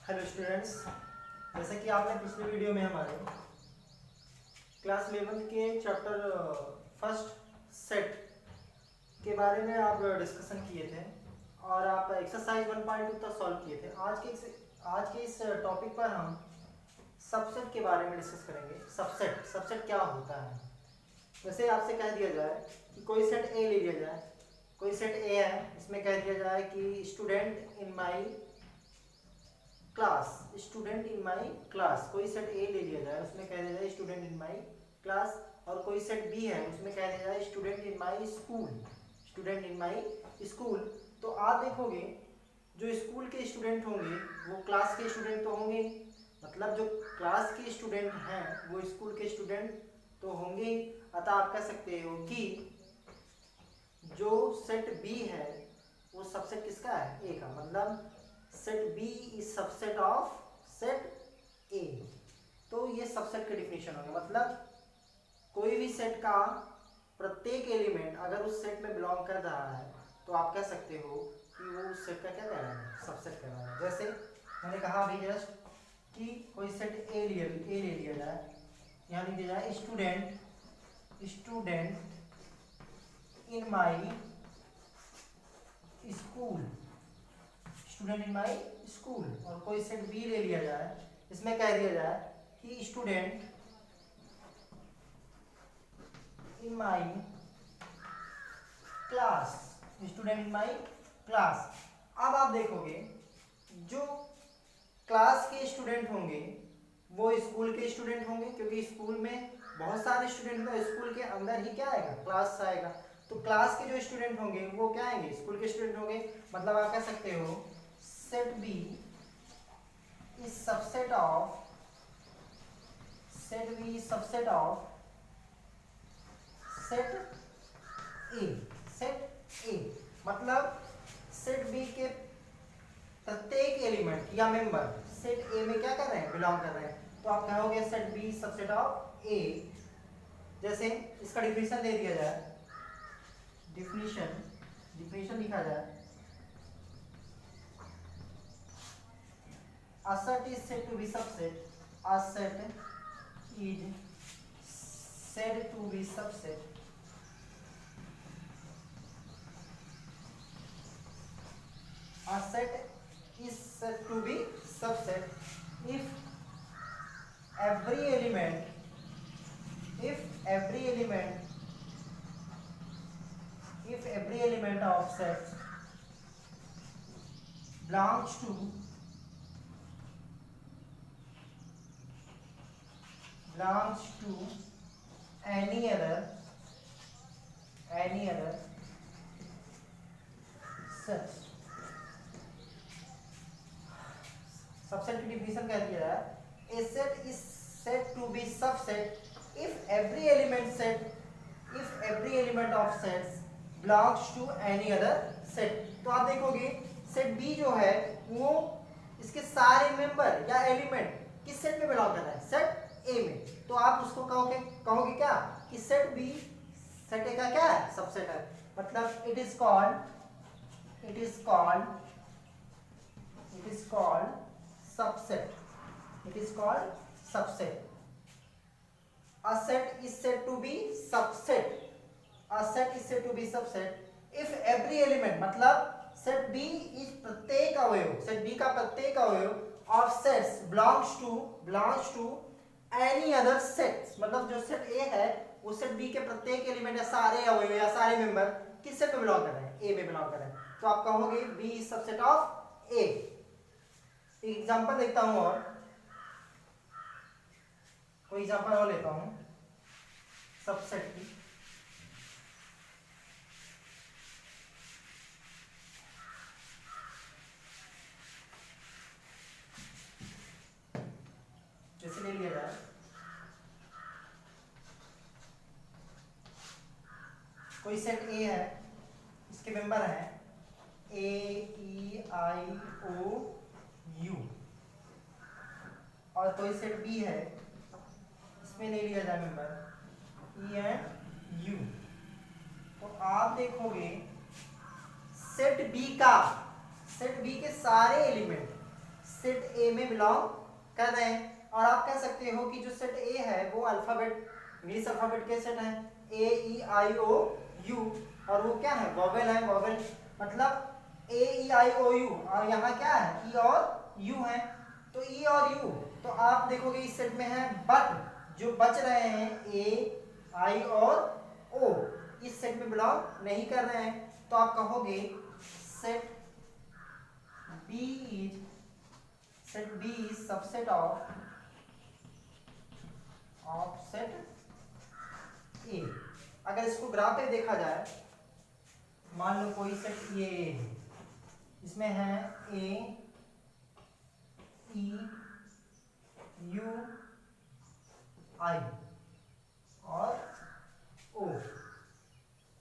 Hello students, जैसा कि आपने पिछले वीडियो में हमारे क्लास 11 के चैप्टर फर्स्ट सेट के बारे में आप डिस्कशन किए थे और आप एक्सरसाइज 1.2 तक सॉल्व किए थे। आज के इस टॉपिक पर हम सबसेट के बारे में डिस्कस करेंगे। सबसेट क्या होता है। वैसे आपसे कह दिया जाए कि कोई सेट ए ले लिया जाए, कोई सेट ए है, इसमें कह दिया जाए कि स्टूडेंट इन माई क्लास, कोई सेट ए ले लिया जाए, उसमें कह दिया जाए स्टूडेंट इन माई क्लास, और कोई सेट बी है, उसमें कह दिया जाए स्टूडेंट इन माई स्कूल। तो आप देखोगे जो स्कूल के स्टूडेंट होंगे वो क्लास के स्टूडेंट तो होंगे, मतलब जो क्लास के स्टूडेंट हैं वो स्कूल के स्टूडेंट तो होंगे। अतः आप कह सकते हो कि जो सेट बी है वो सबसेट किसका है? ए का। मतलब set B is subset of set A. तो ये सबसेट का डिफिनेशन होगा। मतलब कोई भी सेट का प्रत्येक एलिमेंट अगर उस सेट में बिलोंग कर रहा है तो आप कह सकते हो कि वो उस सेट का क्या कह रहा है? सबसेट कह रहा है। जैसे मैंने कहा अभी जस्ट कि कोई सेट ए ले लिया जाए, यहाँ लिख दिया जाए स्टूडेंट इन माई स्कूल, और कोई सेट बी ले लिया जाए, इसमें कह दिया जाए कि स्टूडेंट इन माई क्लास। अब आप देखोगे जो क्लास के स्टूडेंट होंगे वो स्कूल के स्टूडेंट होंगे, क्योंकि स्कूल में बहुत सारे स्टूडेंट होंगे, स्कूल के अंदर ही क्या आएगा? क्लास आएगा। तो क्लास के जो स्टूडेंट होंगे वो क्या आएंगे? स्कूल के स्टूडेंट होंगे। मतलब आप कह सकते हो set B is subset of set A. मतलब सेट बी के प्रत्येक एलिमेंट या मेंबर सेट ए में क्या कर रहे हैं? बिलोंग कर रहे हैं। तो आप कहोगे सेट बी सबसेट ऑफ ए। जैसे इसका डिफिनेशन दे दिया जाए, डिफिनेशन लिखा जाए, a set is said to be subset, a set is said to be subset a set is said to be subset if every element of set belongs to any other set। Subset की definition कह दिया है, a set is said to be subset if every element of sets belongs to any other set। तो आप देखोगे set B जो है वो इसके सारे मेंबर या एलिमेंट किस सेट में बिलोंग कर रहा है? सेट ए में। तो आप उसको कहोगे क्या कि सेट बी सेट ए का क्या है? सबसेट है। मतलब it is called subset। A set is said to be subset if every element, मतलब सेट बी इज प्रत्येक अवयव, सेट बी का प्रत्येक अवयव of sets belongs to any other sets। मतलब जो सेट ए है वो सेट बी के प्रत्येक एलिमेंट या सारे अवयव या सारे मेंबर किस सेट में बिलोंग कर रहे हैं? ए में बिलोंग कर रहे हैं। तो आप कहोगे B is subset of A. Example देखता हूं और कोई एग्जांपल और लेता हूं सबसेट की। जैसे ले लिया जाए कोई सेट ए है, इसके मेंबर हैं ए ई आई ओ यू, और कोई सेट बी है, इसमें ले लिया जाए मेंबर ई एंड यू। तो आप देखोगे सेट बी के सारे एलिमेंट सेट ए में बिलोंग कर रहे हैं। और आप कह सकते हो कि जो सेट ए है वो अल्फाबेट, इंग्लिश अल्फाबेट के सेट हैं, ए ई आई ओ यू, और वो क्या है, वोवेल है। वोवेल मतलब ए ई आई ओ यू, और यहाँ क्या है, ई और यू है। तो ई और यू, तो आप देखोगे इस सेट में है, बट जो बच रहे हैं ए आई और ओ इस सेट में बिलोंग नहीं कर रहे हैं। तो आप कहोगे set B is subset of set A. अगर इसको ग्राफ पे देखा जाए, मान लो कोई सेट ये है, इसमें है ए ई यू आई और ओ,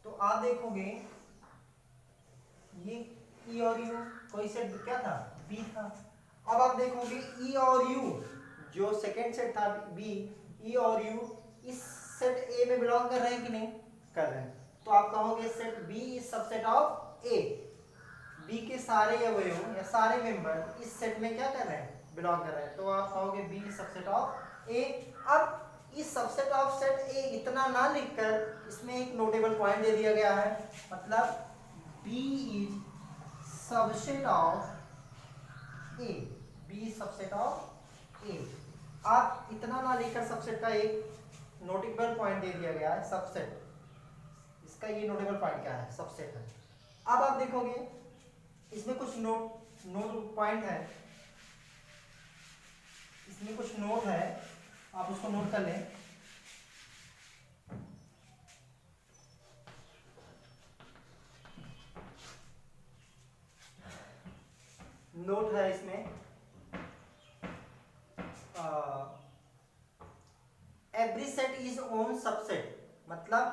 तो आप देखोगे ये ई और यू कोई सेट क्या था, बी था। अब आप देखोगे ई और यू जो सेकेंड सेट था बी, ई और यू इस सेट ए में बिलोंग कर रहे हैं कि नहीं कर रहे हैं। तो आप कहोगे set B is subset of A, B के सारे अवयव या सारे मेंबर इस सेट में क्या कर रहे हैं, बिलोंग कर रहे हैं। तो आप कहोगे बी इज सबसेट ऑफ ए। अब इस सबसेट ऑफ सेट ए इतना ना लिखकर इसमें एक नोटेबल पॉइंट दे दिया गया है, मतलब B is subset of A, B is subset of A. आप इतना ना लिखकर सबसेट का एक नोटेबल पॉइंट दे दिया गया है, सबसेट, इसका ये नोटेबल पॉइंट क्या है, सबसेट है। अब आप देखोगे इसमें कुछ नोट पॉइंट है, इसमें कुछ नोट है, आप उसको नोट कर लें। नोट है इसमें, every set is own subset, मतलब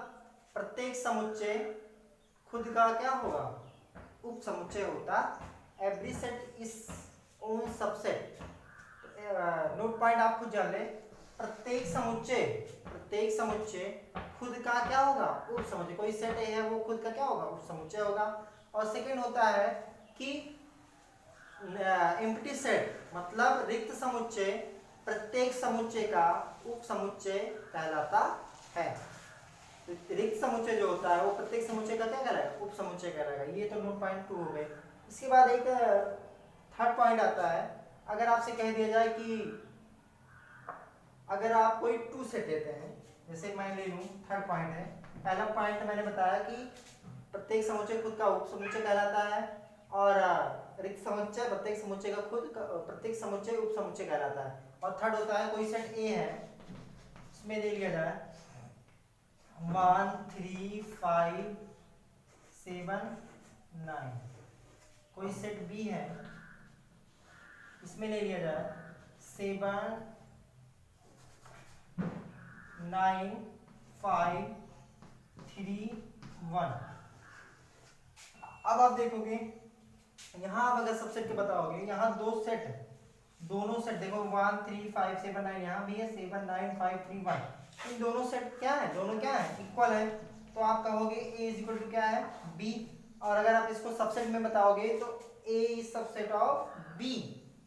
प्रत्येक समुच्चय खुद का क्या होगा, उप समुच्चय होता। Every set is own subset, note point आप खुद जान ले, प्रत्येक समुच्चय खुद का क्या होगा, उप समुच्चय। कोई सेट ए है वो खुद का क्या होगा, उप समुच्चय होगा। और सेकंड होता है कि एम्प्टी सेट, मतलब रिक्त समुच्चय प्रत्येक समुच्चय का उप समुच्चय कहलाता है। रिक्त समुच्चय जो होता है वो प्रत्येक समुच्चय का क्या कहलाएगा, उप समुच्चय कहलाएगा। ये तो नोट पॉइंट 2 हो गए। इसके बाद एक थर्ड पॉइंट आता है, अगर आपसे कह दिया जाए कि अगर आप कोई 2 सेट लेते हैं, जैसे मैं ले लूं, थर्ड पॉइंट है। पहला पॉइंट मैंने बताया कि प्रत्येक समुच्चय खुद का उप समुच्चय कहलाता है, और रिक्त समुच्चय प्रत्येक समुच्चय का प्रत्येक समुच्चय उप समुच्चय कहलाता है। और थर्ड होता है कोई सेट ए है, इसमें दे लिया जाए 1 3 5 7 9, कोई सेट बी है, इसमें ले लिया जाए 7 9 5 3 1। अब आप देखोगे यहां आप अगर सबसेट के बताओगे, यहाँ दो सेट, दोनों सेट देखो 1 3 5 7 9, यहाँ भी है 7 9 5 3 1। इन दोनों सेट क्या है, दोनों क्या है, इक्वल है। तो आप कहोगे ए इज इक्वल टू क्या है, बी। और अगर आप इसको सबसेट में बताओगे तो A is subset of B,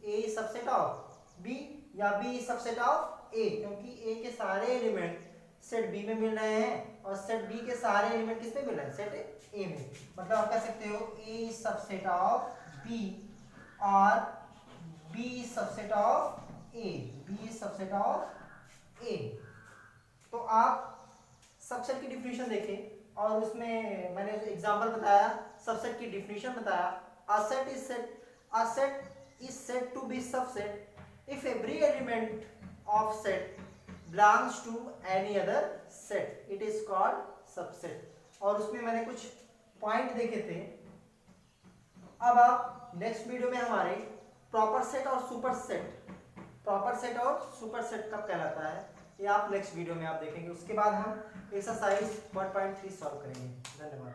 A is subset of B, या B is subset of A, क्योंकि ए के सारे एलिमेंट सेट बी में मिल रहे हैं और सेट बी के सारे एलिमेंट किस में मिल रहे हैं, सेट ए में। मतलब आप कह सकते हो A is subset of B और B is subset of A, B is subset of A. तो आप सबसेट की डिफिनीशन देखें, और उसमें मैंने एग्जांपल बताया, सबसेट की डिफिनीशन बताया। A set is said to be subset if every element of set belongs to any other set, it is called subset। और उसमें मैंने कुछ पॉइंट देखे थे। अब आप नेक्स्ट वीडियो में हमारे प्रॉपर सेट और सुपर सेट कब कहलाता है, ये आप नेक्स्ट वीडियो में आप देखेंगे। उसके बाद हम एक्सरसाइज 1.3 सॉल्व करेंगे। धन्यवाद।